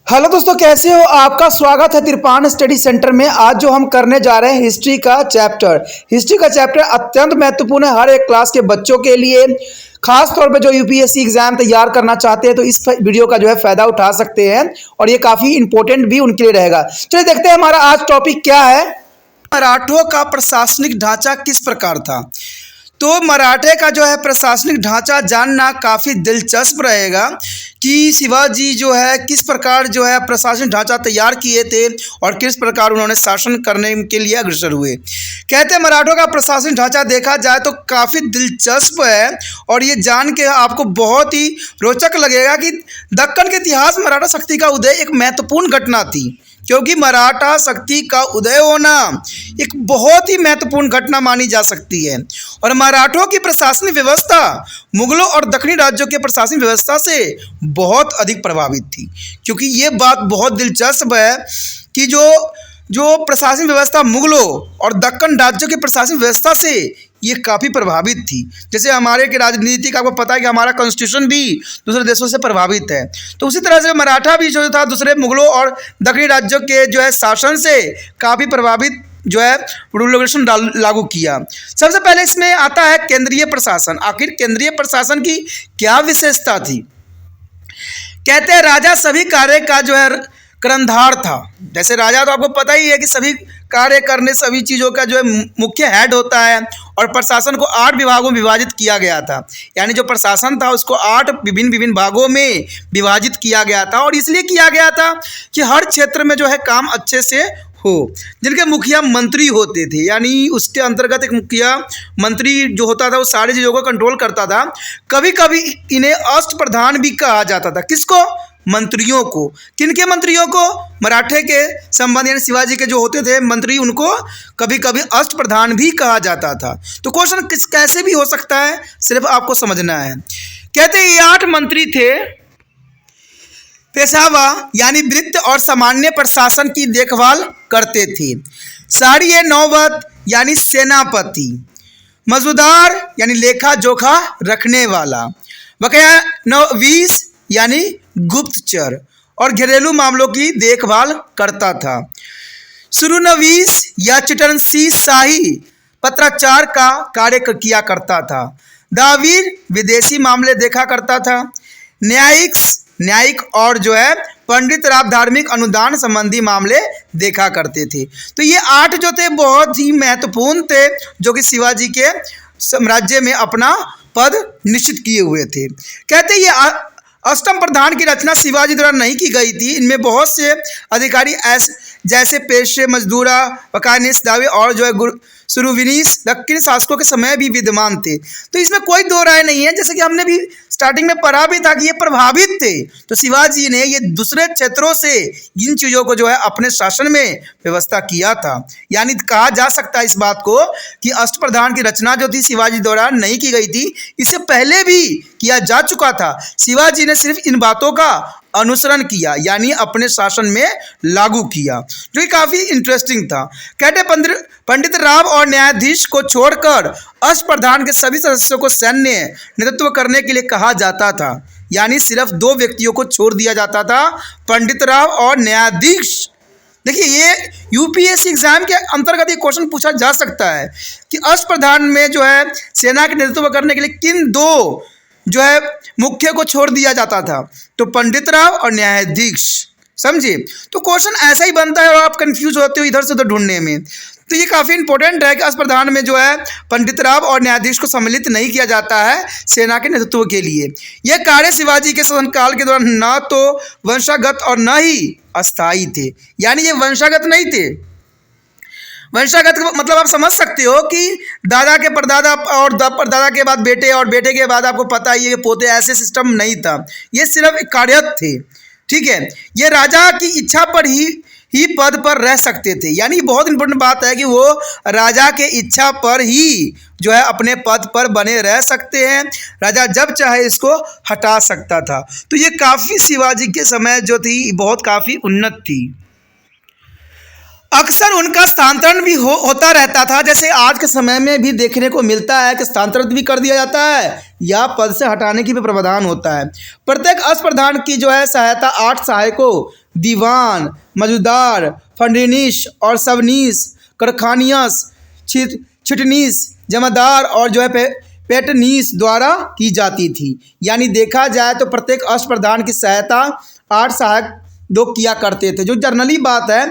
Hello दोस्तों, कैसे हो? आपका स्वागत है तिरपान स्टडी सेंटर में। आज जो हम करने जा रहे हैं हिस्ट्री का चैप्टर अत्यंत महत्वपूर्ण है हर एक क्लास के बच्चों के लिए। खास तौर पे जो यूपीएससी एग्जाम तैयार करना चाहते हैं तो इस वीडियो का जो है फायदा उठा सकते हैं और ये काफ़ी इंपॉर्टेंट भी उनके लिए रहेगा। चलिए देखते हैं हमारा आज टॉपिक क्या है। मराठों का प्रशासनिक ढांचा किस प्रकार था? तो मराठे का जो है प्रशासनिक ढांचा जानना काफ़ी दिलचस्प रहेगा कि शिवाजी जो है किस प्रकार जो है प्रशासनिक ढांचा तैयार किए थे और किस प्रकार उन्होंने शासन करने के लिए अग्रसर हुए। कहते हैं मराठों का प्रशासनिक ढांचा देखा जाए तो काफ़ी दिलचस्प है और ये जान के आपको बहुत ही रोचक लगेगा कि दक्कन के इतिहास में मराठा शक्ति का उदय एक महत्वपूर्ण घटना थी, क्योंकि मराठा शक्ति का उदय होना एक बहुत ही महत्वपूर्ण घटना मानी जा सकती है। और मराठों की प्रशासनिक व्यवस्था मुगलों और दक्षिणी राज्यों के प्रशासनिक व्यवस्था से बहुत अधिक प्रभावित थी, क्योंकि ये बात बहुत दिलचस्प है कि जो प्रशासनिक व्यवस्था मुगलों और दक्कन राज्यों के प्रशासनिक व्यवस्था से ये काफ़ी प्रभावित थी। जैसे हमारे के राजनीति का आपको पता है कि हमारा कॉन्स्टिट्यूशन भी दूसरे देशों से प्रभावित है, तो उसी तरह से मराठा भी जो था दूसरे मुगलों और दक्षिणी राज्यों के जो है शासन से काफ़ी प्रभावित जो है रूल रेगुलेशन लागू किया। सबसे पहले इसमें आता है केंद्रीय प्रशासन। आखिर केंद्रीय प्रशासन की क्या विशेषता थी? कहते हैं राजा सभी कार्य का जो है कर्णधार था। जैसे राजा तो आपको पता ही है कि सभी कार्य करने सभी चीज़ों का जो है मुख्य हेड होता है, और प्रशासन को 8 विभागों में विभाजित किया गया था। यानी जो प्रशासन था उसको 8 विभिन्न भागों में विभाजित किया गया था, और इसलिए किया गया था कि हर क्षेत्र में जो है काम अच्छे से हो। जिनके मुखिया मंत्री होते थे, यानी उसके अंतर्गत एक मुखिया मंत्री जो होता था वो सारी चीज़ों को कंट्रोल करता था। कभी कभी इन्हें अष्टप्रधान भी कहा जाता था। किसको? मंत्रियों को। किनके मंत्रियों को? मराठे के संबंध यानी शिवाजी के जो होते थे मंत्री, उनको कभी कभी अष्टप्रधान भी कहा जाता था। तो क्वेश्चन कैसे भी हो सकता है, सिर्फ आपको समझना है। कहते हैं ये 8 मंत्री थे। पेशवा यानी वृत्त और सामान्य प्रशासन की देखभाल करते थे। साड़िये नौबत यानी सेनापति। मौजूदार यानी लेखा जोखा रखने वाला। बकाया नवीस यानी गुप्तचर और घरेलू मामलों की देखभाल करता था। सुरुनवीस या चिटरसी शाही पत्राचार का कार्य किया करता था। दावीर विदेशी मामले देखा करता था। न्यायिक और जो है पंडित राव धार्मिक अनुदान संबंधी मामले देखा करते थे। तो ये 8 जो थे बहुत ही महत्वपूर्ण थे, जो कि शिवाजी के साम्राज्य में अपना पद निश्चित किए हुए थे। कहते ये अष्टम प्रधान की रचना शिवाजी द्वारा नहीं की गई थी। इनमें बहुत से अधिकारी जैसे पेशे मजदूरा वकानिस दावे और जो है सुरुविनीस दक्षिण शासकों के समय भी विद्यमान थे। तो इसमें कोई दो राय नहीं है, जैसे कि हमने भी स्टार्टिंग में पढ़ा भी था कि ये प्रभावित थे। तो शिवाजी ने ये दूसरे क्षेत्रों से इन चीज़ों को जो है अपने शासन में व्यवस्था किया था। यानी कहा जा सकता है इस बात को कि अष्टप्रधान की रचना जो थी शिवाजी द्वारा नहीं की गई थी, इससे पहले भी किया जा चुका था। शिवाजी ने सिर्फ इन बातों का अनुसरण किया, यानी अपने शासन में लागू किया, जो कि काफ़ी इंटरेस्टिंग था। कहते पंडित राव और न्यायाधीश को छोड़कर अष्टप्रधान के सभी सदस्यों को सैन्य नेतृत्व करने के लिए कहा जाता था। यानी सिर्फ 2 व्यक्तियों को छोड़ दिया जाता था, पंडित राव और न्यायाधीश। देखिए ये यूपीएससी एग्जाम के अंतर्गत ये क्वेश्चन पूछा जा सकता है कि अष्टप्रधान में जो है सेना के नेतृत्व करने के लिए किन 2 जो है मुख्य को छोड़ दिया जाता था? तो पंडित राव और न्यायाधीश। समझिए, तो क्वेश्चन ऐसा ही बनता है और आप कंफ्यूज होते हो इधर से उधर ढूंढने में। तो ये काफ़ी इंपॉर्टेंट है कि अष्टप्रधान में जो है पंडित राव और न्यायाधीश को सम्मिलित नहीं किया जाता है सेना के नेतृत्व के लिए। यह कार्य शिवाजी के शासनकाल के दौरान न तो वंशागत और न ही अस्थायी थे। यानी ये वंशागत नहीं थे। वंशागत मतलब आप समझ सकते हो कि दादा के परदादा और परदादा के बाद बेटे और बेटे के बाद आपको पता ही है कि पोते, ऐसे सिस्टम नहीं था। ये सिर्फ एक कार्यरत थे। ठीक है, ये राजा की इच्छा पर ही पद पर रह सकते थे। यानी बहुत इंपॉर्टेंट बात है कि वो राजा के इच्छा पर ही जो है अपने पद पर बने रह सकते हैं। राजा जब चाहे इसको हटा सकता था। तो ये काफ़ी शिवाजी के समय जो थी बहुत काफ़ी उन्नत थी। अक्सर उनका स्थानांतरण भी होता रहता था। जैसे आज के समय में भी देखने को मिलता है कि स्थानांतरित भी कर दिया जाता है या पद से हटाने की भी प्रावधान होता है। प्रत्येक अष्टप्रधान की जो है सहायता 8 सहायकों दीवान, मजुदार, फंडनीस और सबनीस, करखानियस, छिटनीस, जमादार और जो है पेटनीस द्वारा की जाती थी। यानी देखा जाए तो प्रत्येक अष्टप्रधान की सहायता 8 सहायक लोग किया करते थे। जो जर्नली बात है,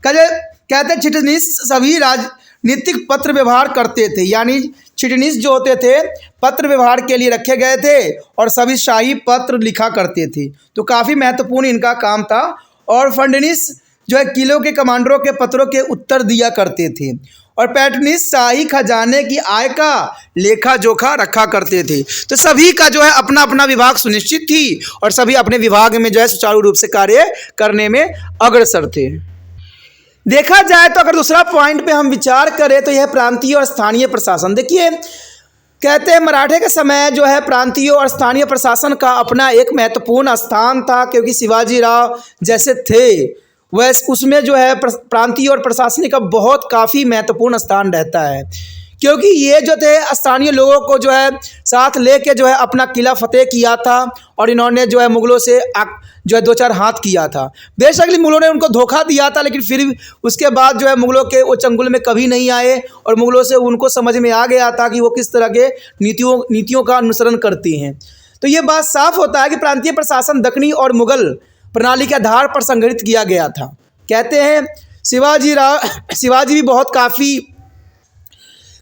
कहते छिटनीस सभी राजनीतिक पत्र व्यवहार करते थे। यानी छिटनीस जो होते थे पत्र व्यवहार के लिए रखे गए थे और सभी शाही पत्र लिखा करते थे। तो काफ़ी महत्वपूर्ण इनका काम था। और फंडनीस जो है किलों के कमांडरों के पत्रों के उत्तर दिया करते थे। और पैटनीस शाही खजाने की आय का लेखा जोखा रखा करते थे। तो सभी का जो है अपना अपना विभाग सुनिश्चित थी और सभी अपने विभाग में जो है सुचारू रूप से कार्य करने में अग्रसर थे। देखा जाए तो अगर दूसरा पॉइंट पे हम विचार करें तो यह प्रांतीय और स्थानीय प्रशासन। देखिए, कहते हैं मराठे के समय जो है प्रांतीय और स्थानीय प्रशासन का अपना एक महत्वपूर्ण स्थान था, क्योंकि शिवाजी राव जैसे थे वह उसमें जो है प्रांतीय और प्रशासनिक का बहुत काफ़ी महत्वपूर्ण स्थान रहता है। क्योंकि ये जो थे स्थानीय लोगों को जो है साथ लेके जो है अपना किला फतेह किया था और इन्होंने जो है मुगलों से जो है 2-4 हाथ किया था। बेशक मुगलों ने उनको धोखा दिया था, लेकिन फिर उसके बाद जो है मुगलों के वो चंगुल में कभी नहीं आए और मुगलों से उनको समझ में आ गया था कि वो किस तरह के नीतियों का अनुसरण करते हैं। तो ये बात साफ होता है कि प्रांतीय प्रशासन दक्षिणी और मुगल प्रणाली के आधार पर संगठित किया गया था। कहते हैं शिवाजी भी बहुत काफ़ी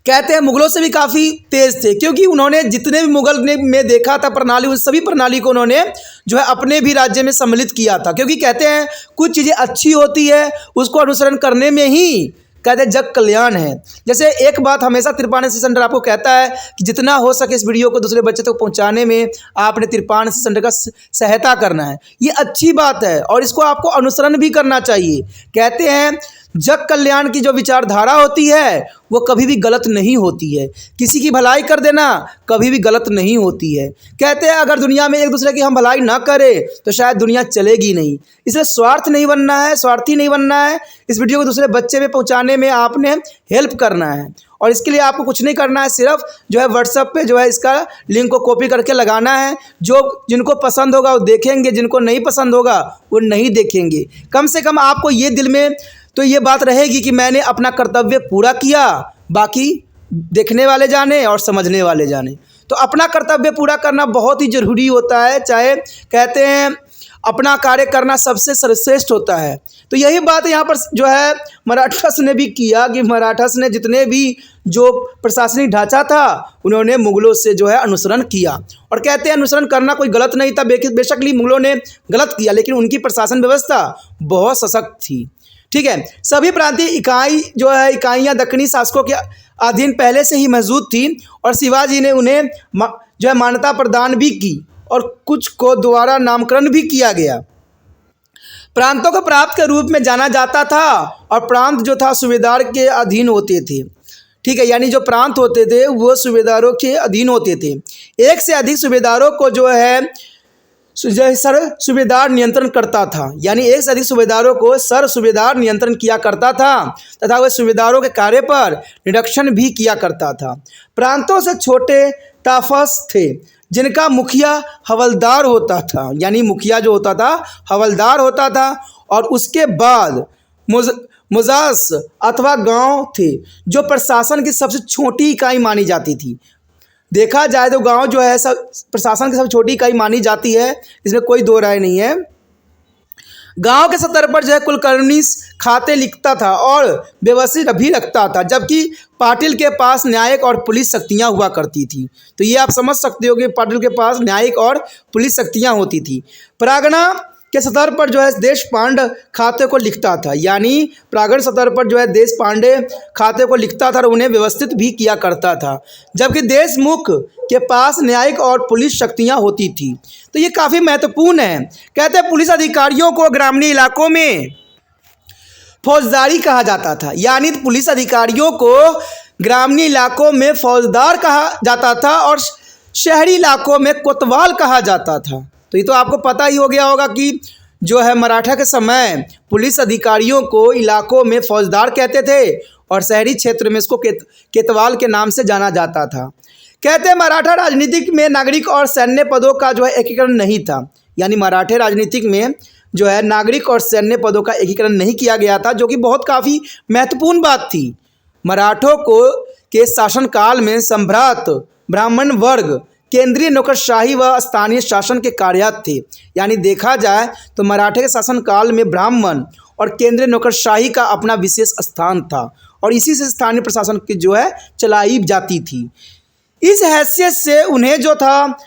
कहते हैं मुगलों से भी काफ़ी तेज़ थे, क्योंकि उन्होंने जितने भी मुगल में देखा था प्रणाली, उस सभी प्रणाली को उन्होंने जो है अपने भी राज्य में सम्मिलित किया था। क्योंकि कहते हैं कुछ चीज़ें अच्छी होती है उसको अनुसरण करने में ही कहते हैं जग कल्याण है। जैसे एक बात हमेशा तिरपान सेंटर आपको कहता है कि जितना हो सके इस वीडियो को दूसरे बच्चे तक पहुंचाने में आपने तिरपान सेंटर का सहायता करना है। ये अच्छी बात है और इसको आपको अनुसरण भी करना चाहिए। कहते हैं जग कल्याण की जो विचारधारा होती है वो कभी भी गलत नहीं होती है। किसी की भलाई कर देना कभी भी गलत नहीं होती है। कहते हैं अगर दुनिया में एक दूसरे की हम भलाई ना करें तो शायद दुनिया चलेगी नहीं। इसलिए स्वार्थी नहीं बनना है। इस वीडियो को दूसरे बच्चे में पहुंचाने में आपने हेल्प करना है और इसके लिए आपको कुछ नहीं करना है, सिर्फ जो है व्हाट्सएप पे जो है इसका लिंक को कॉपी करके लगाना है। जिनको पसंद होगा वो देखेंगे, जिनको नहीं पसंद होगा वो नहीं देखेंगे। कम से कम आपको ये दिल में तो ये बात रहेगी कि मैंने अपना कर्तव्य पूरा किया, बाकी देखने वाले जाने और समझने वाले जाने। तो अपना कर्तव्य पूरा करना बहुत ही ज़रूरी होता है। चाहे कहते हैं अपना कार्य करना सबसे सर्वश्रेष्ठ होता है। तो यही बात यहाँ पर जो है मराठास ने भी किया कि मराठास ने जितने भी जो प्रशासनिक ढांचा था उन्होंने मुगलों से जो है अनुसरण किया। और कहते हैं अनुसरण करना कोई गलत नहीं था। बेशक मुगलों ने गलत किया, लेकिन उनकी प्रशासन व्यवस्था बहुत सशक्त थी। ठीक है, सभी प्रांतीय इकाइयाँ दक्षिणी शासकों के अधीन पहले से ही मौजूद थी और शिवाजी ने उन्हें जो है मान्यता प्रदान भी की और कुछ को दोबारा नामकरण भी किया गया। प्रांतों को प्रांत के रूप में जाना जाता था और प्रांत जो था सूबेदार के अधीन होते थे। ठीक है, यानी जो प्रांत होते थे वो सूबेदारों के अधीन होते थे। एक से अधिक सूबेदारों को जो है सर सूबेदार नियंत्रण करता था। यानी एक से अधिक सूबेदारों को सर सूबेदार नियंत्रण किया करता था तथा वह सूबेदारों के कार्य पर निरीक्षण भी किया करता था। प्रांतों से छोटे ताफस थे जिनका मुखिया हवलदार होता था। यानी मुखिया जो होता था हवलदार होता था। और उसके बाद मुजास अथवा गांव थे जो प्रशासन की सबसे छोटी इकाई मानी जाती थी। देखा जाए तो गांव जो है सब प्रशासन की सबसे छोटी इकाई मानी जाती है, इसमें कोई दो राय नहीं है। गांव के स्तर पर जो है कुलकर्णी खाते लिखता था और व्यवस्थित भी रखता था, जबकि पाटिल के पास न्यायिक और पुलिस शक्तियां हुआ करती थी। तो ये आप समझ सकते हो कि पाटिल के पास न्यायिक और पुलिस शक्तियां होती थी। प्रागणा के स्तर पर जो है देश पांडे खाते को लिखता था। यानी प्रागण स्तर पर जो है देश पांडे खाते को लिखता था और उन्हें व्यवस्थित भी किया करता था, जबकि देशमुख के पास न्यायिक और पुलिस शक्तियां होती थी। तो ये काफ़ी महत्वपूर्ण है। कहते हैं पुलिस अधिकारियों को ग्रामीण इलाकों में फौजदारी कहा जाता था। यानी पुलिस अधिकारियों को ग्रामीण इलाकों में फौजदार कहा जाता था और शहरी इलाकों में कोतवाल कहा जाता था। तो ये तो आपको पता ही हो गया होगा कि जो है मराठा के समय पुलिस अधिकारियों को इलाकों में फौजदार कहते थे और शहरी क्षेत्र में इसको केतवाल के नाम से जाना जाता था। कहते हैं मराठा राजनीतिक में नागरिक और सैन्य पदों का जो है एकीकरण नहीं था। यानी मराठे राजनीतिक में जो है नागरिक और सैन्य पदों का एकीकरण नहीं किया गया था, जो कि बहुत काफ़ी महत्वपूर्ण बात थी। मराठों को के शासनकाल में सम्भ्रात ब्राह्मण वर्ग केंद्रीय नौकरशाही व स्थानीय शासन के कार्यात थे। यानी देखा जाए तो मराठे के शासनकाल में ब्राह्मण और केंद्रीय नौकरशाही का अपना विशेष स्थान था और इसी से स्थानीय प्रशासन की जो है चलाई जाती थी। इस हैसियत से उन्हें जो था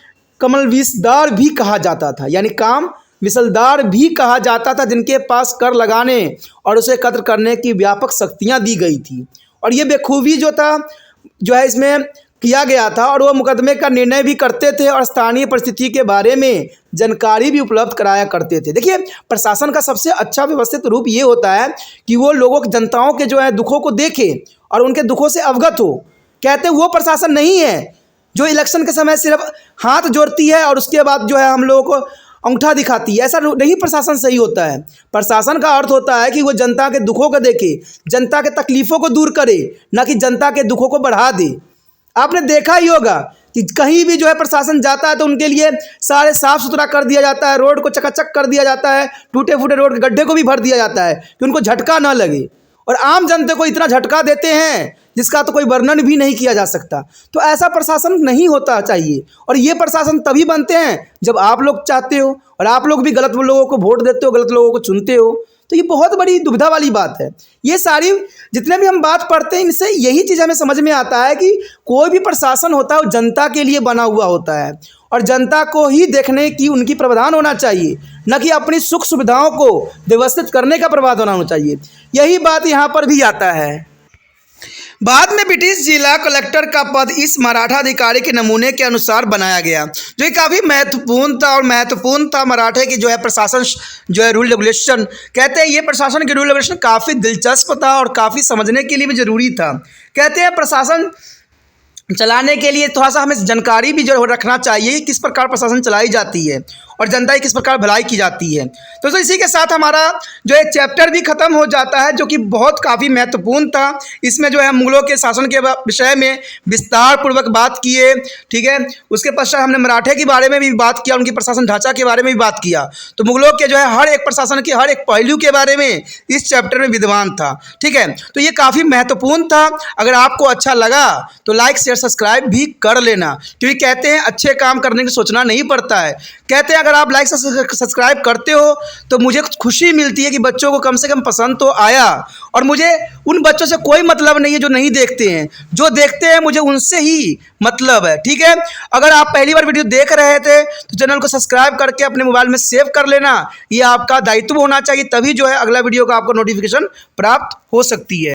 कमल विसदार भी कहा जाता था, यानी काम मिसलदार भी कहा जाता था, जिनके पास कर लगाने और उसे एकत्र करने की व्यापक शक्तियाँ दी गई थी। और ये बेखूबी जो था जो है इसमें किया गया था और वह मुकदमे का निर्णय भी करते थे और स्थानीय परिस्थिति के बारे में जानकारी भी उपलब्ध कराया करते थे। देखिए, प्रशासन का सबसे अच्छा व्यवस्थित रूप ये होता है कि वो लोगों जनताओं के जो है दुखों को देखे और उनके दुखों से अवगत हो। कहते वो प्रशासन नहीं है जो इलेक्शन के समय सिर्फ हाथ जोड़ती है और उसके बाद जो है हम लोगों को अंगूठा दिखाती है। ऐसा नहीं प्रशासन सही होता है। प्रशासन का अर्थ होता है कि वो जनता के दुखों को देखे, जनता के तकलीफ़ों को दूर करे, न कि जनता के दुखों को बढ़ा दे। आपने देखा ही होगा कि कहीं भी जो है प्रशासन जाता है तो उनके लिए सारे साफ़ सुथरा कर दिया जाता है, रोड को चकाचक कर दिया जाता है, टूटे फूटे रोड के गड्ढे को भी भर दिया जाता है कि उनको झटका ना लगे। और आम जनता को इतना झटका देते हैं जिसका तो कोई वर्णन भी नहीं किया जा सकता। तो ऐसा प्रशासन नहीं होता चाहिए। और ये प्रशासन तभी बनते हैं जब आप लोग चाहते हो और आप लोग भी गलत लोगों को वोट देते हो, गलत लोगों को चुनते हो। तो ये बहुत बड़ी दुविधा वाली बात है। ये सारी जितने भी हम बात पढ़ते हैं इनसे यही चीज़ हमें समझ में आता है कि कोई भी प्रशासन होता है वो जनता के लिए बना हुआ होता है और जनता को ही देखने की उनकी प्रावधान होना चाहिए, न कि अपनी सुख सुविधाओं को व्यवस्थित करने का प्रावधान होना चाहिए। यही बात यहाँ पर भी आता है। बाद में ब्रिटिश जिला कलेक्टर का पद इस मराठा अधिकारी के नमूने के अनुसार बनाया गया, जो कि काफ़ी महत्वपूर्ण था। मराठे की जो है प्रशासन जो है रूल रेगुलेशन, कहते हैं ये प्रशासन के रूल रेगुलेशन काफ़ी दिलचस्प था और काफ़ी समझने के लिए भी ज़रूरी था। कहते हैं प्रशासन चलाने के लिए थोड़ा सा हमें जानकारी भी जो रखना चाहिए किस प्रकार प्रशासन चलाई जाती है और जनता की किस प्रकार भलाई की जाती है। तो इसी के साथ हमारा जो एक चैप्टर भी ख़त्म हो जाता है, जो कि बहुत काफ़ी महत्वपूर्ण था। इसमें जो है मुग़लों के शासन के विषय में विस्तार पूर्वक बात किए, ठीक है। उसके पश्चात हमने मराठे के बारे में भी बात किया, उनकी प्रशासन ढांचा के बारे में भी बात किया। तो मुग़लों के जो है हर एक प्रशासन के हर एक पहलू के बारे में इस चैप्टर में विद्वान था, ठीक है। तो ये काफ़ी महत्वपूर्ण था। अगर आपको अच्छा लगा तो लाइक शेयर सब्सक्राइब भी कर लेना, क्योंकि कहते हैं अच्छे काम करने की सोचना नहीं पड़ता है। कहते हैं अगर आप लाइक सब्सक्राइब करते हो तो मुझे खुशी मिलती है कि बच्चों को कम से कम पसंद तो आया। और मुझे उन बच्चों से कोई मतलब नहीं है जो नहीं देखते हैं, जो देखते हैं मुझे उनसे ही मतलब है, ठीक है। अगर आप पहली बार वीडियो देख रहे थे तो चैनल को सब्सक्राइब करके अपने मोबाइल में सेव कर लेना। ये आपका दायित्व होना चाहिए, तभी जो है अगला वीडियो का आपको नोटिफिकेशन प्राप्त हो सकती है।